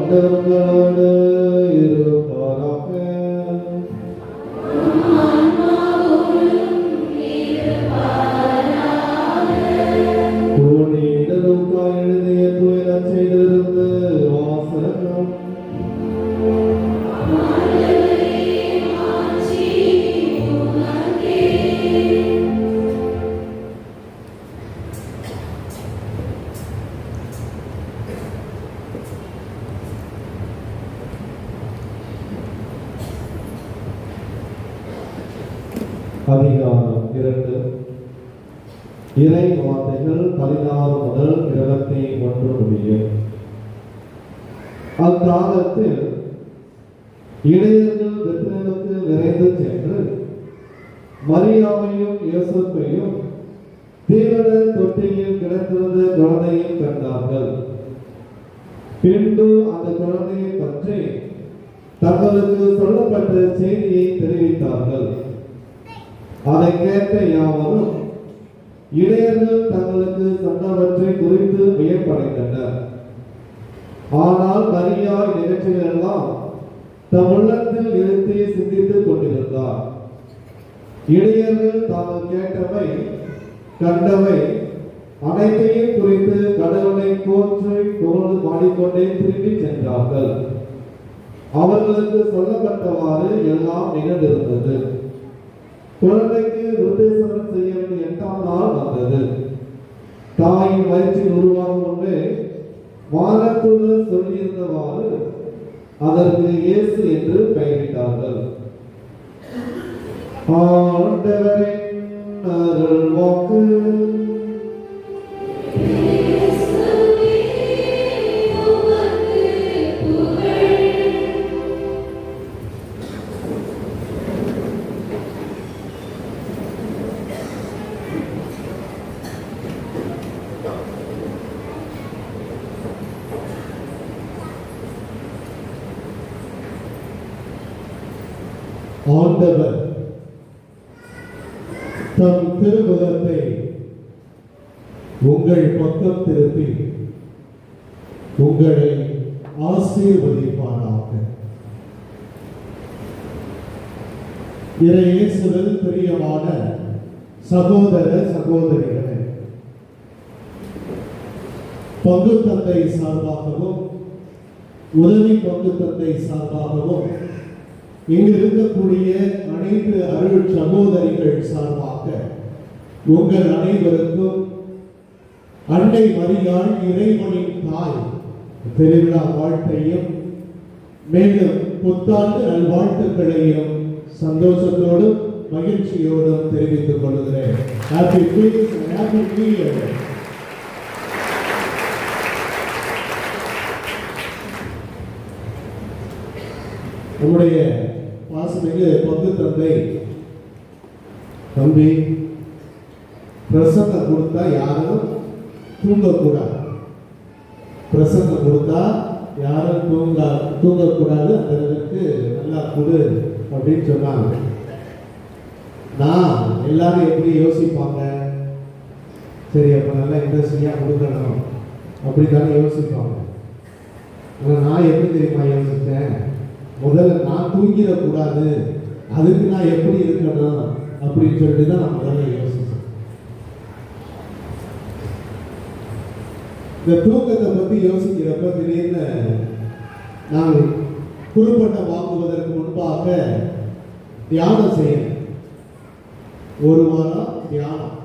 ஆண்டவர்களோடு இருப்பாராக. புனித லூக்கா எழுதிய தூய நற்செய்தியிலிருந்து வாசகம். அதிகாரம் 2. இறை வார்த்தைகள் 16 முதல் 21 முடிய. அக்காலத்தில் இடையர்கள் பெத்லகேமுக்கு விரைந்து சென்று மரியாவையும் யோசேப்பையும் தீவன தொட்டியில் கிடந்திருந்த குழந்தையை கண்டார்கள். பின்பு அந்த குழந்தையை பற்றி தங்களுக்கு சொல்லப்பட்ட செய்தியை தெரிவித்தார்கள். அதை கேட்ட யாவரும் இடையர்கள் தங்களுக்கு சொன்னவற்றை குறித்து வியப்படைந்தனர். ஆனால் மரியா நிகழ்ச்சிகளெல்லாம் தம் உள்ளத்தில் இருத்தி சிந்தித்துக் கொண்டிருந்தார். இடையர்கள் தாங்கள் கேட்டவை கண்டவை அனைத்தையும் குறித்து கடவுளை போற்றி புகழ்ந்து பாடிக்கொண்டே திரும்பி சென்றார்கள். அவர்களுக்கு சொல்லப்பட்டவாறு எல்லாம் நிகழ்ந்திருந்தது. குழந்தைக்கு விருத்தேசனம் செய்ய வேண்டிய 8ஆம் நாள் வந்தது. தாயின் வயிற்றில் உருவாகும் முன்பே வானதூதர் சொல்லியிருந்தவாறு அதற்கு இயேசு என்று பெயரிட்டார்கள். ஆண்டவரின் அருள்வாக்கு. ஆண்டவர் தம் திருமுகத்தை உங்கள் பக்கம் திருப்பி உங்களை ஆசீர்வதிப்பாராக. இயேசுவில் பிரியமான சகோதர சகோதரிகளே, பங்கு தந்தை சார்பாகவும் உதவி பங்கு தந்தை சார்பாகவும் இங்கு இருக்கக்கூடிய அனைத்து அருள் சகோதரிகள் சார்பாக உங்கள் அனைவருக்கும் அன்னை மரியாள் இறைவனின் தாய் திருவிழா வாழ்த்தையும் மேலும் புத்தாண்டு நல்வாழ்த்துக்களையும் சந்தோஷத்தோடும் மகிழ்ச்சியோடும் தெரிவித்துக் கொள்கிறேன். Happy new year. நம்முடைய பாசமிகு பங்கு தந்தை தம்பி பிரசங்கம் கொடுத்தா யாரும் தூங்கக்கூடாது. பிரசங்கம் கொடுத்தா யாரும் தூங்கக்கூடாது. அதற்கு நல்லா கொடு அப்படின்னு சொன்னாங்க. நான் எல்லாரும் எப்படி யோசிப்பாங்க, சரி அப்ப நல்லா இன்ட்ரெஸ்டிங்கா கொடுக்கணும் அப்படி தானே யோசிப்பாங்க. நான் எப்படி தெரியுமா யோசிச்சேன், முதல்ல நான் தூங்கிடக்கூடாது, அதுக்கு நான் எப்படி இருக்கணும் அப்படின்னு சொல்லிட்டு தான் நான் முதல்ல யோசிச்சேன். இந்த தூக்கத்தை பற்றி யோசிக்கிறப்ப திடீர்னு நான் குறுப்பட்டம் வாங்குவதற்கு முன்பாக தியானம் செய்யணும். ஒரு வாரம் தியானம்.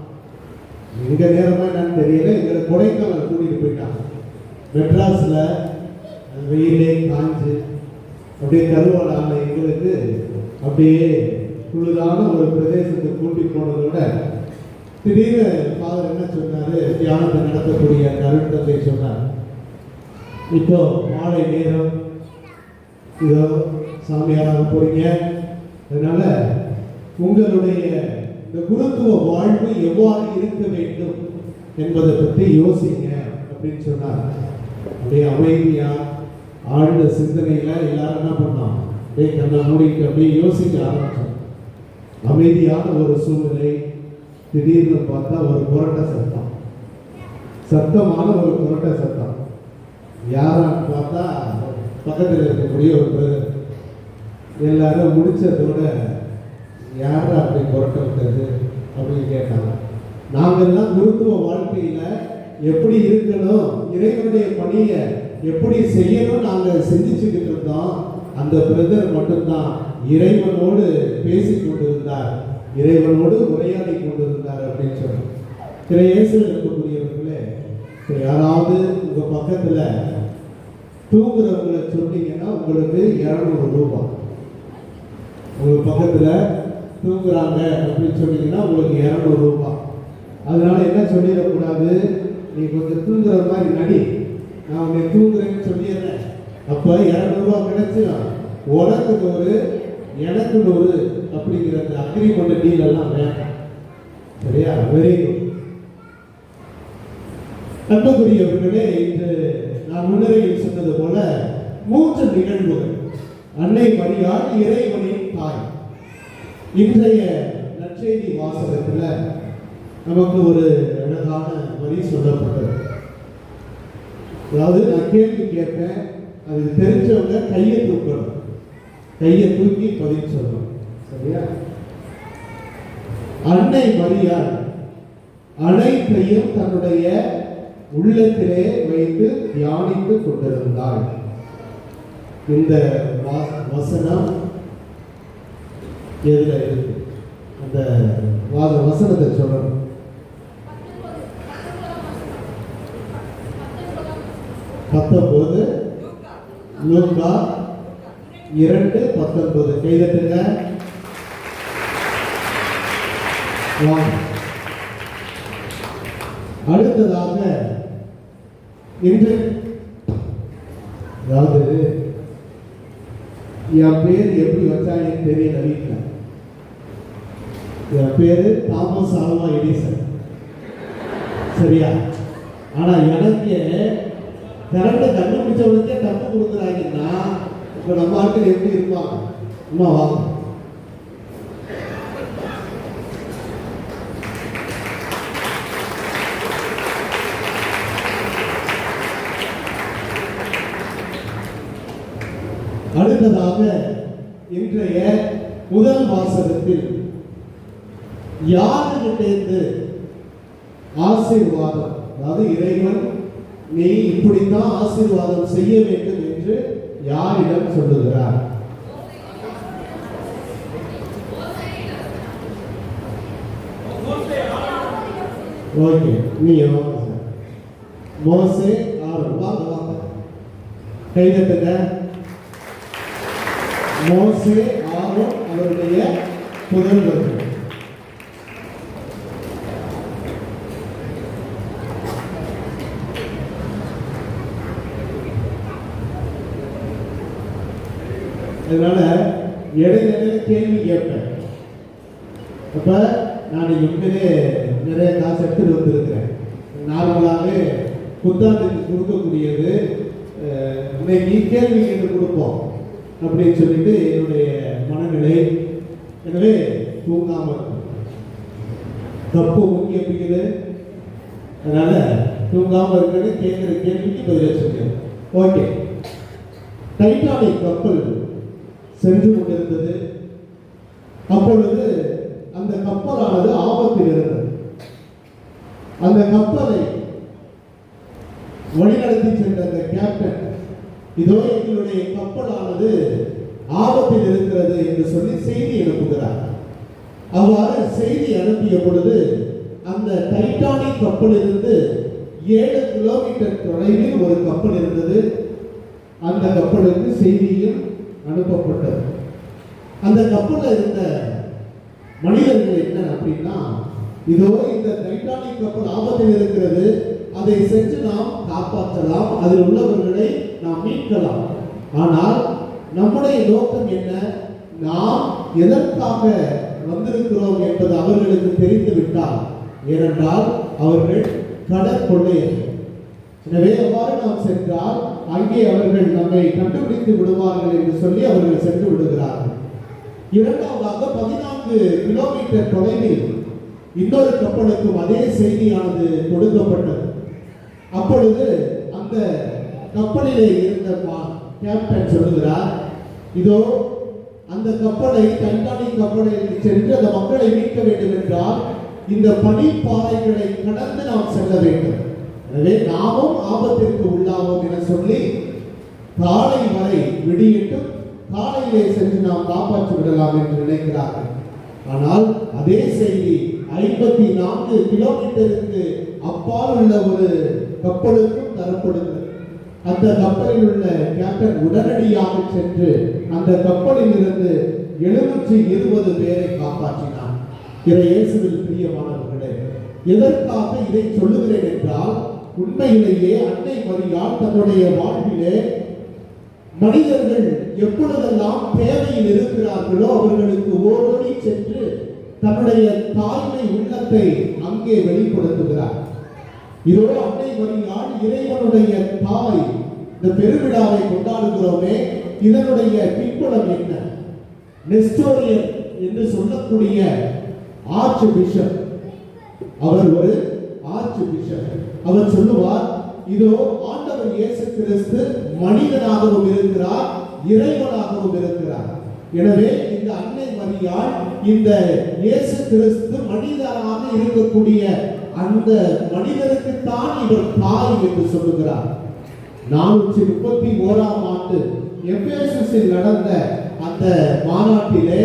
எங்க நேரமா என்னன்னு தெரியல. எங்களை கொடைக்கானல் கூட்டிட்டு போயிட்டாங்க. மெட்ராஸ்ல வெயிலே காஞ்சு அப்படியே கருவாடான எங்களுக்கு அப்படியே குளிரான ஒரு பிரதேசத்தை கூட்டி போனதோட திடீர்னு ஃபாதர் என்ன சொன்னாரு, தியானத்தை நடத்தக்கூடிய அருள் தந்தை சொன்னார், இப்போ மாலை நேரம் இதோ சாமியாராக போறீங்க, அதனால உங்களுடைய இந்த குருத்துவ வாழ்வு எவ்வாறு இருக்க வேண்டும் என்பதை பற்றி யோசிங்க அப்படின்னு சொன்னார். அப்படியே அமைதியா ஆழ்ந்த சிந்தனையில எல்லாரும் என்ன பண்ணோம், அப்படியே கண்ணை மூடிட்டு அப்படியே யோசிக்க ஆரம்பிச்சோம். அமைதியான ஒரு சூழ்நிலை. திடீர்னு பார்த்தா ஒரு புரட்ட சத்தம், சத்தமான ஒரு புரட்ட சத்தம். யாரான்னு பார்த்தா பக்கத்தில் இருக்கக்கூடிய ஒரு பிரதர் எல்லாரும் முடிச்சதோட யாரா அப்படி புரட்ட விட்டது அப்படின்னு கேட்டாங்க. நாங்கள்லாம் குருத்துவ வாழ்க்கையில எப்படி இருக்கணும், இறைவனுடைய பணியை எப்படி செய்யணும் நாங்கள் சிந்திச்சுக்கிட்டு இருந்தோம். அந்த பிரதர் மட்டும்தான் இறைவனோடு பேசி கொண்டிருந்தார், இறைவனோடு உரையாடி கொண்டிருந்தார் அப்படின்னு சொன்னார். இயேசுவில் இருக்கக்கூடியவர்களே, யாராவது உங்க பக்கத்துல தூங்குறவங்களை சொன்னீங்கன்னா உங்களுக்கு 200 ரூபாய். உங்க பக்கத்துல தூங்குறாங்க அப்படின்னு சொன்னீங்கன்னா உங்களுக்கு 200 ரூபாய். அதனால என்ன சொல்லிடக்கூடாது, நீ கொஞ்சம் தூங்குற மாதிரி நடி, நான் உன்னை தூங்குறேன்னு சொல்லிடுறேன், அப்ப 200 ரூபாய் கிடைச்சுனா உனக்கு 100 எனக்கு 100 அப்படிங்கிற அந்த அக்ரிமெண்ட் டீல் எல்லாம் வேண்டாம். சரியா? Very good. அன்புக்குரியவர்களே, இன்று நான் முன்னரையில் சொன்னது போல 3 நிகழ்வுகள். அன்னை மரியாள் இறைவனின் தாய். இன்றைய நற்செய்தி வாசகத்துல நமக்கு ஒரு அழகான வரி சொல்லப்பட்டது. அதாவது நான் கேள்வி கேட்பேன், அது தெரிஞ்சவங்க கையை தூக்கணும், கையை தூக்கி பதில் சொல்லணும். சரியா? அன்னை மரியாள் அனைத்தையும் தன்னுடைய உள்ளத்திலே வைத்து தியானித்துக் கொண்டிருந்தாள். இந்த வசனம் எதுல இருக்கு? அந்த வசனத்தை சொல்லணும். 19 லூக்கா 2:19 கைதட்டுங்க. அடுத்ததாக இன்று, அதாவது என் பேர் எப்படி வச்சாங்கன்னு தெரியல வீட்டில். என் பேரு தாமஸ் ஆல்வா எடிசன். சரியா? ஆனா எனக்கு கரண்ட் கண்டுபிடிச்சவனுக்கே தப்பு கொடுக்குறாங்கன்னா இப்ப நம்ம ஆட்கள் எப்படி இருப்பாங்க? அம்மா வாங்க. அடுத்ததாக இன்றைய முதல் வாசகத்தில் யாரிடமிருந்து ஆசீர்வாதம், அதாவது இறைவன் நீ இப்படித்தான் ஆசீர்வாதம் செய்ய வேண்டும் என்று யாரிடம் சொல்லுகிறார்? ஓகே, நீங்க வாங்க சார். மோசே ஆரோன், வாங்க வாங்க, கைதட்டுங்க. மோசே ஆரோன் அவருடைய புதல்வர்கள். அதனால இடையில கேள்வி கேட்பேன். அப்ப நான் உண்மையிலே நிறைய காசு எடுத்துட்டு வந்திருக்கிறேன். நார்மலாகவே புத்தாண்டுக்கு கொடுக்கக்கூடியது இன்னைக்கு கேள்வி கேட்டு கொடுப்போம் அப்படின்னு சொல்லிட்டு என்னுடைய மனநிலை. எனவே தூங்காம தப்பு முக்கியம் பிடிக்குது, அதனால தூங்காம இருக்கிறது கேட்கிற கேள்விக்கு பதில் சொல்லுங்க. ஓகே, டைட்டானிக் கப்பல் சென்று கொண்டிருந்தது. அப்பொழுது அந்த கப்பலானது ஆபத்தில் இருந்தது. அந்த கப்பலை வழிநடத்தி சென்ற அந்த கேப்டன், இதோ எங்களுடைய கப்பலானது ஆபத்தில் இருக்கிறது என்று சொல்லி செய்தி அனுப்புகிறார். அவ்வாறு செய்தி அனுப்பிய பொழுது அந்த டைட்டானிக் கப்பலிலிருந்து 7 கிலோமீட்டர் தொலைவில் ஒரு கப்பல் இருந்தது. அந்த கப்பலுக்கு செய்தியும் அனுப்பப்பட்டது. அந்த கப்பலில் இருந்த மனிதர்கள் என்ன அப்படின்னா, இதோ இந்த டைட்டானிக் கப்பல் ஆபத்தில் இருக்கிறது, அதை சென்று நாம் காப்பாற்றலாம், அதில் உள்ளவர்களை நாம் மீட்கலாம். ஆனால் நம்முடைய நோக்கம் என்ன, நாம் எதற்காக வந்திருக்கிறோம் என்பது அவர்களுக்கு தெரிந்து விட்டால், ஏனென்றால் அவர்கள் கடற்கொள்ளையர்கள். எனவே அவ்வாறு நாம் சென்றால் அங்கே அவர்கள் நம்மை கண்டுபிடித்து விடுவார்கள் என்று சொல்லி அவர்கள் சென்று விடுகிறார்கள். இரண்டாவதாக 14 கிலோமீட்டர் தொலைவில் இன்னொரு கப்பலுக்கும் அதே செய்தியானது கொடுக்கப்பட்டது. அப்பொழுது அந்த கப்பலிலே இருந்த கேப்டன் சொல்லுகிறார், இதோ அந்த கப்பலை, டைட்டானிக் கப்பலை சென்று அந்த மக்களை மீட்க வேண்டும் என்றால் இந்த பனிப்பாறைகளை கடந்து நாம் செல்ல வேண்டும். எனவே நாமும் ஆபத்திற்கு உள்ளாவோம் என சொல்லி காலை வரை விடியட்டும், காலையிலே சென்று நாம் காப்பாற்றி விடலாம் என்று நினைக்கிறார்கள். ஆனால் அதே செய்தி 54 கிலோமீட்டருக்கு அப்பால் உள்ள ஒரு கப்பலுக்கும் தரப்படுகிறது. அந்த கப்பலில் உள்ள கேப்டன் உடனடியாக சென்று அந்த கப்பலில் இருந்து 720 பேரை காப்பாற்றினார். இயேசுவில் பிரியமானவர்களே, எதற்காக இதை சொல்லுகிறேன் என்றால், உண்மையிலேயே அன்னை மரியாள் தன்னுடைய வாழ்விலே மனிதர்கள் எப்பொழுதெல்லாம் தேவையில் இருக்கிறார்களோ அவர்களுக்கு ஓடோடி சென்று தன்னுடைய தாய்மை உள்ளத்தை அங்கே வெளிப்படுத்துகிறார். இதோ அன்னை மரியாள் இறைவனுடைய தாய். இந்த பெருவிழாவை கொண்டாடுகிறோமே, இதனுடைய பின்புலம் என்ன? நெஸ்டோரியன் என்று சொல்லக்கூடிய ஆர்ச் பிஷப், அவர் ஒரு ஆர்ச் பிஷப். அவர் சொல்லுவார், இதோ ஆண்டவர் இயேசு கிறிஸ்து மனிதனாகவும் இருக்கிறார், இறைவனாகவும் இருக்கிறார். எனவே இந்த அன்னை மரியாள் இந்த இயேசு கிறிஸ்து மனிதனாக இருக்கக்கூடிய அந்த மனிதனுக்கு தான் இவர் தாய் என்று சொல்லுகிறார். 431ஆம் ஆண்டு எபேசுஸில் நடந்த அந்த மாநாட்டிலே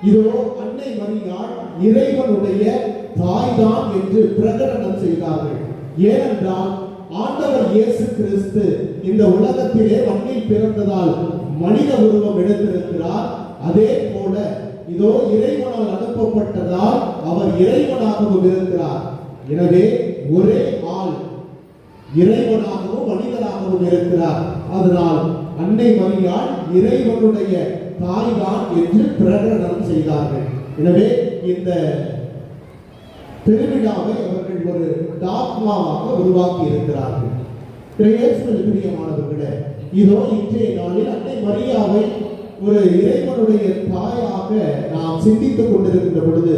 இதோ அன்னை மரியாள் இறைவனுடைய தாய்தான் என்று பிரகடனம் செய்தார்கள். ஏனென்றால் ஆண்டவர் இயேசு கிறிஸ்து இந்த உலகத்திலே மண்ணில் பிறந்ததால் மனித உருவம் எடுத்திருக்கிறார். அதே போல இதோ இறைவனால் அனுப்பப்பட்டதால் அவர் இறைவனாகவும் இருக்கிறார். எனவே ஒரே ஆள் இறைவனாகவும் மனிதனாகவும் இருக்கிறார். அதனால் அன்னை மரியாள் இறைவனுடைய தாய்தான் என்று பிரகடனம் செய்தார்கள். எனவே இந்த திருவிழாவை அவர்கள் ஒரு டாக்மாவாக உருவாக்கி இருக்கிறார்கள். பிரியமானவர்களே, இதோ இன்றைய நாளில் அன்னை மரியாவை ஒரு இறைவனுடைய தாயாக நாம் சிந்தித்துக் கொண்டிருக்கின்ற பொழுது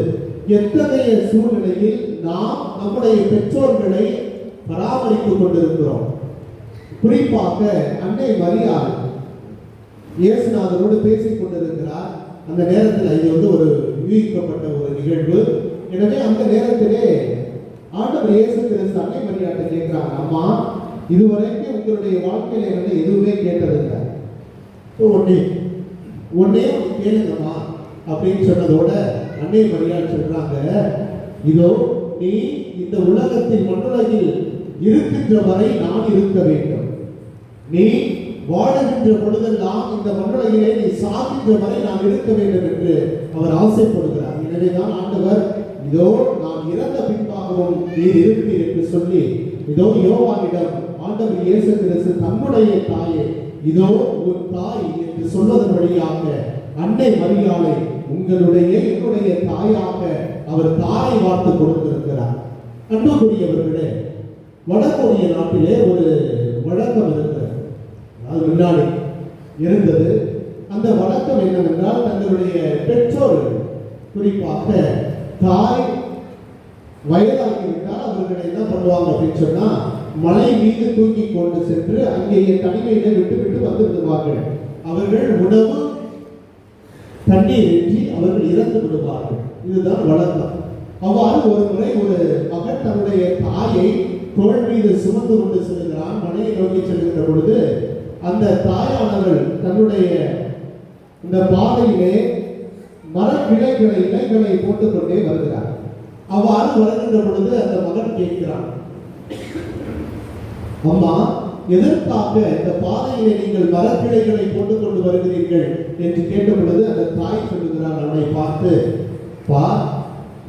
எத்தகைய சூழ்நிலையில் நாம் நம்முடைய பெற்றோர்களை பராமரித்துக் கொண்டிருக்கிறோம். குறிப்பாக அன்னை மரியாள் இயேசுநாதரோடு பேசிக் கொண்டிருக்கிறார். அந்த நேரத்தில் இது ஒரு யூகிக்கப்பட்ட ஒரு நிகழ்வு. எனவே அந்த நேரத்திலே ஆண்டவர் இயேசு கிறிஸ்து அன்னை மரியாதை கேட்கிறாங்க, அம்மா, இதுவரைக்கும் உங்களுடைய வாழ்க்கையில என்ன எதுவுமே கேட்டதில்லை, ஒன்னே கேளுங்கம்மா அப்படின்னு சொன்னதோட அன்னை மரியாள் சொல்றாங்க, இதோ நீ இந்த உலகத்தில் மண்ணுலகில் இருக்கின்ற வரை நான் இருக்க வேண்டும். நீ வாழுகின்ற பொழுதெல்லாம் இந்த மண்ணுலகிலே நீ சாகின்ற வரை நான் இருக்க வேண்டும் என்று அவர் ஆசைப்படுகிறார். எனவேதான் ஆண்டவர் இதோ நான் இறந்த பின்பாகவும் நீர் இருப்பீர் என்று சொல்லி இதோ யோவானிடம் ஆண்டவர் இயேசு கிறிஸ்து தன்னுடைய தாயே இதோ உன் தாய் என்று சொல்வதன் வழியாக அன்னை மரியாளை உங்களுடைய என்னுடைய தாயாக அவர் தாயை வார்த்து கொடுத்திருக்கிறார். அன்புக்குரியவர்களே, வடகொரிய நாட்டிலே ஒரு வழக்கம் இருக்கிறது, அது முன்னாடி இருந்தது. அந்த வழக்கம் என்னவென்றால், தங்களுடைய பெற்றோர்கள் குறிப்பாக தாய் வயதாகிவிட்டால் அவர்களை என்ன பண்ணுவாங்க அப்படின்னு சொன்னா, மலை மீது தூக்கி கொண்டு சென்று அங்கேயே தனிமையில விட்டு வந்து விடுவார்கள். அவர்கள் உணவு தண்ணீர் இன்றி அவர்கள் இறந்து விடுவார்கள். இதுதான் வழக்கம். அவ்வாறு ஒரு முறை ஒரு மகன் தன்னுடைய தாயை தோள் மீது சுமந்து கொண்டு செல்கிறான். மலையை நோக்கி செல்கின்ற பொழுது அந்த தாயானவள் தன்னுடைய இந்த பாதையிலே மரக்கிளைகளை இலைகளை போட்டுக்கொண்டே வருகிறார். அவ்வாறு வருகின்ற பொழுது அந்த மகன் கேட்கிறான், அம்மா, எதற்காக இந்த பாதையிலே நீங்கள் மரக்கிளைகளை போட்டுக்கொண்டு வருகிறீர்கள் என்று கேட்ட பொழுது அந்த தாய் சொல்லுகிறார் அவனை பார்த்து, பா,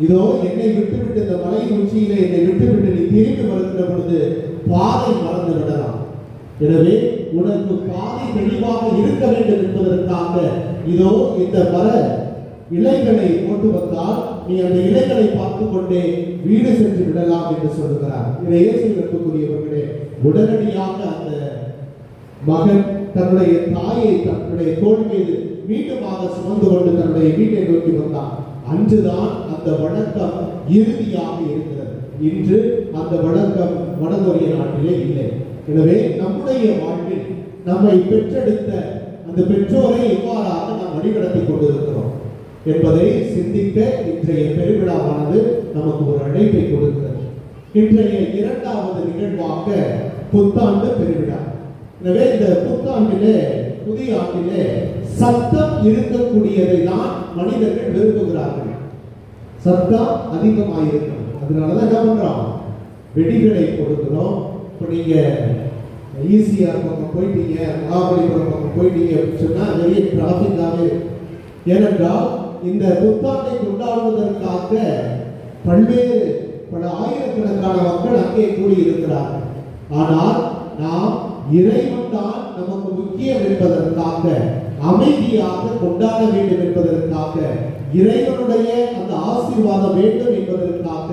இதோ என்னை விட்டுவிட்டு இந்த மலையின் உச்சியிலே என்னை விட்டுவிட்டு நீ திரும்பி வருகின்ற பொழுது பாதை மறந்து விடலாம். எனவே உனக்கு பாதை தெளிவாக இருக்க வேண்டும் என்பதற்காக இதோ இந்த மர இலைகளை போட்டு வந்தால் நீ அந்த இலைகளை பார்த்து கொண்டே வீடு சென்று விடலாம் என்று சொல்லுகிறார். இதை இயேசுக்குரியவர்களே, உடனடியாக அந்த மகன் தன்னுடைய தாயை தன்னுடைய தோள் மீது மீண்டுமாக சுமந்து கொண்டு தன்னுடைய வீட்டை நோக்கி வந்தான். அன்றுதான் அந்த வழக்கம் இறுதியாக இருக்கிறது. இன்று அந்த வழக்கம் வடகொரிய நாட்டிலே இல்லை. எனவே நம்முடைய வாழ்வில் நம்மை பெற்றெடுத்த அந்த பெற்றோரை எவ்வாறாக நாம் வழிநடத்தி கொண்டிருக்கிறோம் என்பதை சிந்திக்க இன்றைய பெருவிழாவானது நமக்கு ஒரு அழைப்பை கொடுக்கிறது. இன்றைய இரண்டாவது நிகழ்வாக புத்தாண்டு பெருவிழா. எனவே இந்த புத்தாண்டிலே, புதிய ஆண்டிலே சத்தம் இருக்கக்கூடியதை தான் மனிதர்கள் விரும்புகிறார்கள். சத்தம் அதிகமாயிருக்கும். அதனாலதான் என்ன பண்றோம், வெடிகளை கொடுக்கிறோம். இப்போ நீங்க ஈசிஆர் பக்கம் போயிட்டீங்க, மகாபலிபுரம் பக்கம் போயிட்டீங்க அப்படின்னு சொன்னா நிறைய டிராபிக்காகவே. ஏனென்றால் இந்த புத்தாண்டை கொண்டாடுவதற்காக பல்வேறு பல ஆயிரக்கணக்கான மக்கள் அங்கே கூடியிருக்கிறார்கள். ஆனால் நாம் இறைவன் தான் நமக்கு முக்கியம் என்பதற்காக, அமைதியாக கொண்டாட வேண்டும் என்பதற்காக, இறைவனுடைய அந்த ஆசீர்வாதம் வேண்டும் என்பதற்காக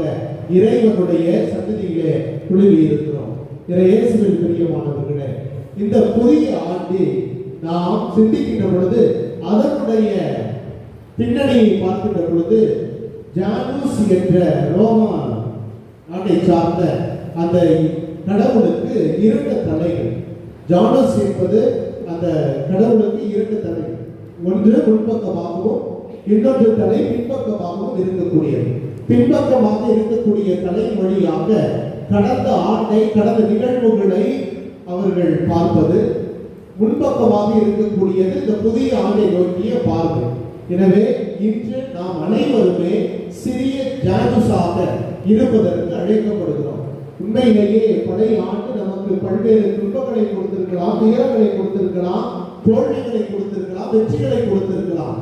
இறைவனுடைய சன்னதியிலே குழுவி இருக்கிறோம். இயேசுவில் பிரியமானவர்களே, இந்த புதிய ஆண்டில் நாம் சிந்திக்கின்ற பொழுது அதனுடைய பின்னணியை பார்க்கின்ற பொழுது ஜானூஸ் என்ற ரோமா நாட்டை சார்ந்த அந்த கடவுளுக்கு இரண்டு தலைகள். ஜானஸ் என்பது அந்த கடவுளுக்கு இரண்டு தலைகள், ஒன்று முன்பக்கமாகவும் இன்னொரு தலை பின்பக்கமாகவும் இருக்கக்கூடியது. பின்பக்கமாக இருக்கக்கூடிய தலை வழியாக கடந்த ஆண்டை, கடந்த நிகழ்வுகளை அவர்கள் பார்ப்பது, முன்பக்கமாக இருக்கக்கூடியது இந்த புதிய ஆண்டை நோக்கிய பார்வை. எனவே இன்று நாம் அனைவருமே சிறிய ஜானஸாக இருப்பதற்கு அழைக்கப்படுகிறோம். உண்மையிலேயே பழைய ஆண்டு நமக்கு பல்வேறு துன்பங்களை கொடுத்திருக்கலாம், துயரங்களை கொடுத்திருக்கலாம், தோல்விகளை கொடுத்திருக்கலாம், வெற்றிகளை கொடுத்திருக்கலாம்.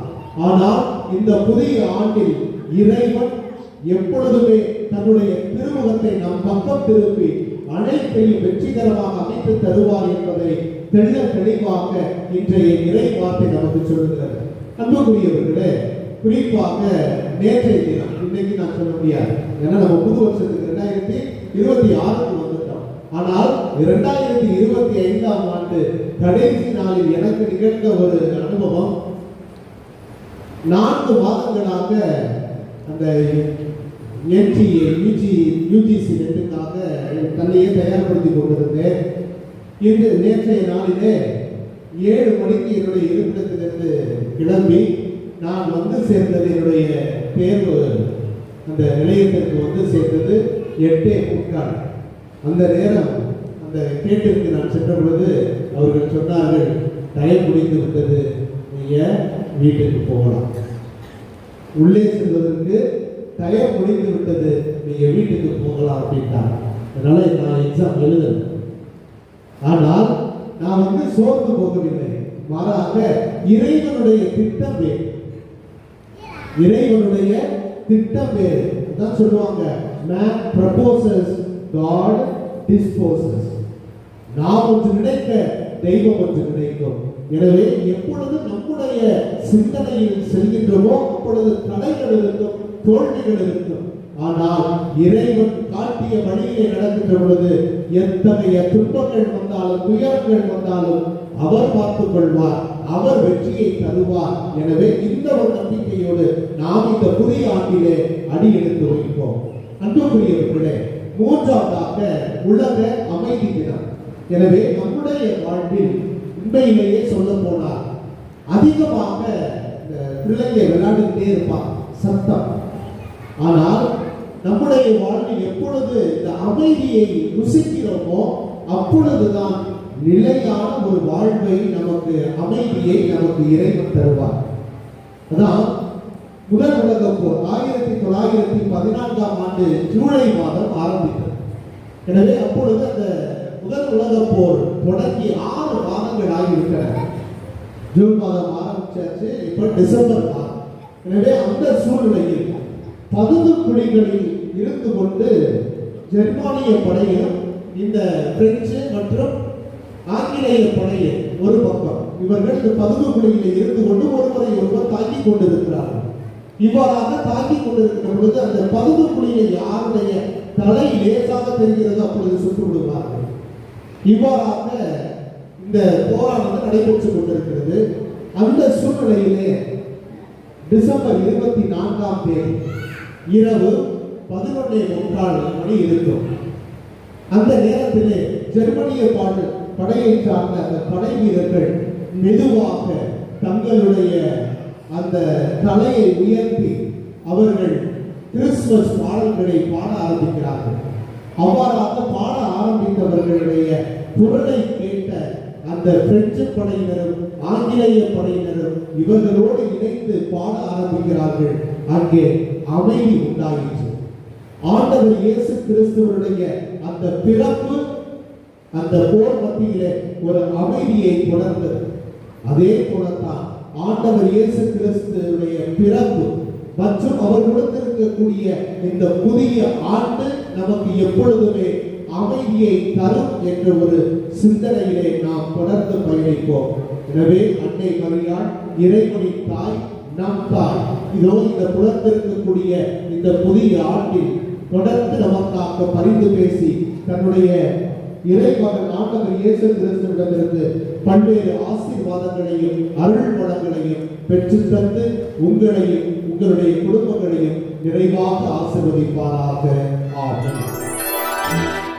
ஆனால் இந்த புதிய ஆண்டில் இறைவன் எப்பொழுதுமே தன்னுடைய திருமுகத்தை நம் பக்கம் திருப்பி அனைத்தையும் வெற்றிகரமாக அமைத்து தருவார் என்பதை தெள்ள தெளிவாக இன்றைய இறை வார்த்தை நமக்கு சொல்லுகிறது. அன்புக்குரியவர்களே, குறிப்பாக நேற்றைய தினம், இன்னைக்கு நான் சொல்ல முடியாது, ஏன்னா நம்ம புது வருஷத்துக்கு 2026 வந்துட்டோம். ஆனால் 2025 ஆண்டு கடைசி நாளில் எனக்கு நிகழ்ந்த ஒரு அனுபவம். 4 மாதங்களாக அந்த யூஜிசி நெட்டுக்காக தன்னையே தயார்படுத்தி கொண்டிருந்தேன். இன்று நேற்றைய நாளிலே 7 மணிக்கு என்னுடைய இருப்பிடத்திலிருந்து கிளம்பி நான் வந்து சேர்ந்தது, என்னுடைய தேர்வு அந்த நிலையத்திற்கு வந்து சேர்ந்தது 8:45. அந்த நேரம் அந்த கேட்டிற்கு நான் சென்ற பொழுது அவர்கள் சொன்னார்கள், டைம் முடிந்து விட்டது, நீங்க வீட்டுக்கு போகலாம். உள்ளே செல்வதற்கு டைம் முடிந்து விட்டது, நீங்க வீட்டுக்கு போகலாம் அப்படின்ட்டாங்க. அதனால நான் எக்ஸாம் எழுதல. ஆனால் நான் வந்து சோர்ந்து போகவில்லை, மாறாக இறைவனுடைய திட்டம் வேறு. இறைவனுடைய திட்டம் வேறு. அதான் சொல்லுவாங்க, man proposes, God disposes. நாம் ஒன்று நினைக்க தெய்வம் ஒன்று நினைக்கும். எனவே எப்பொழுது நம்முடைய சிந்தனையில் செல்கின்றோமோ அப்பொழுது தடைகள் இருக்கும், தோல்விகள் இருக்கும். ஆனால் இறைவன் காட்டிய வழியிலே நடக்கின்ற பொழுது எத்தகைய துன்பங்கள் வந்தாலும், துயரங்கள் வந்தாலும் அவர் பார்த்துக் கொள்வார், அவர் வெற்றியை தருவார். எனவே இந்த ஒரு நம்பிக்கையோடு நாம் இந்த புதிய ஆண்டிலே அடி எடுத்து வைப்போம். அன்புக்குரியவர்களே, 3ஆவதாக உலக அமைதி தினம். எனவே நம்முடைய வாழ்வில் உண்மையிலேயே சொல்ல போனால் அதிகமாக பிள்ளைங்க விளையாடிட்டே இருப்பாங்க, சத்தம். ஆனால் நம்முடைய வாழ்வில் எப்பொழுது இந்த அமைதியை ருசிக்கிறோமோ அப்பொழுதுதான் நிலையான ஒரு வாழ்வை, நமக்கு அமைதியை நமக்கு இறைவன் தருவார். அதான் முதல் உலகப் போர் 1914 ஆண்டு ஜூலை மாதம் ஆரம்பித்தது. எனவே அப்பொழுது அந்த முதல் உலகப் போர் தொடங்கி 6 மாதங்கள் ஆகிவிட்டன. ஜூன் மாதம் ஆரம்பிச்சாச்சு, இப்ப டிசம்பர் மாதம். எனவே அந்த சூழ்நிலையில் பதுங்கு குழிகளில் இருந்து கொண்டு ஜெர்மானிய படையும் இந்த பிரெஞ்சு மற்றும் ஆங்கிலேய படையை ஒரு பக்கம், இவர்கள் இந்த பதுங்கு குழியில் இருந்து கொண்டு ஒருவரை ஒருவர் தாக்கிக் கொண்டிருக்கிறார்கள். இவ்வாறாக தாக்கிக் கொண்டிருக்கிற பொழுது அந்த பதுங்கு குழியில் யாருடைய தலை லேசாக தெரிகிறது அப்பொழுது சுட்டு விடுவார்கள். இவ்வாறாக இந்த போரானது நடைபெற்றுக் கொண்டிருக்கிறது. அந்த சூழ்நிலையிலே டிசம்பர் 24 இரவு 11:45 மணி இருக்கும். அந்த நேரத்திலே ஜெர்மனிய படையை சார்ந்த அந்த படை வீரர்கள் மெதுவாக தங்களுடைய அந்த தலையை உயர்த்தி அவர்கள் கிறிஸ்துமஸ் பாடல்களை பாட ஆரம்பிக்கிறார்கள். அவ்வாறாக பாட ஆரம்பித்தவர்களுடைய குரலை கேட்ட அந்த பிரெஞ்சு படையினரும் ஆங்கிலேய படையினரும் இவர்களோடு இணைந்து பாட ஆரம்பிக்கிறார்கள். அங்கே அமைதி உண்டாயிற்று. ஆண்டவர் இயேசு கிறிஸ்துவனுடைய அந்த பிறப்பு அந்த போர் மத்தியிலே ஒரு அமைதியை தொடர்ந்தது. அதே போலத்தான் ஆண்டவர் இயேசு கிறிஸ்துவனுடைய பிறப்பு மற்றும் அவர் கொடுத்திருக்கக்கூடிய இந்த புதிய ஆண்டு நமக்கு எப்பொழுதுமே அமைதியை தரும் என்ற ஒரு சிந்தனையிலே நாம் தொடர்ந்து பயணிப்போம். எனவே அன்னை மரியாள் இறைவனின் தாய், நம் தாய். இதோ இந்த புலர்ந்திருக்கக்கூடிய இந்த புதிய ஆண்டில் தொடர்ந்து நமக்காக பரிந்து பேசி தன்னுடைய இறைமகன் ஆண்டவர் இயேசு கிறிஸ்துவிடமிருந்து பல்வேறு ஆசீர்வாதங்களையும் அருள் வளங்களையும் பெற்று தந்து உங்களையும் உங்களுடைய குடும்பங்களையும் நிறைவாக ஆசீர்வதிப்பாராக. ஆமென்.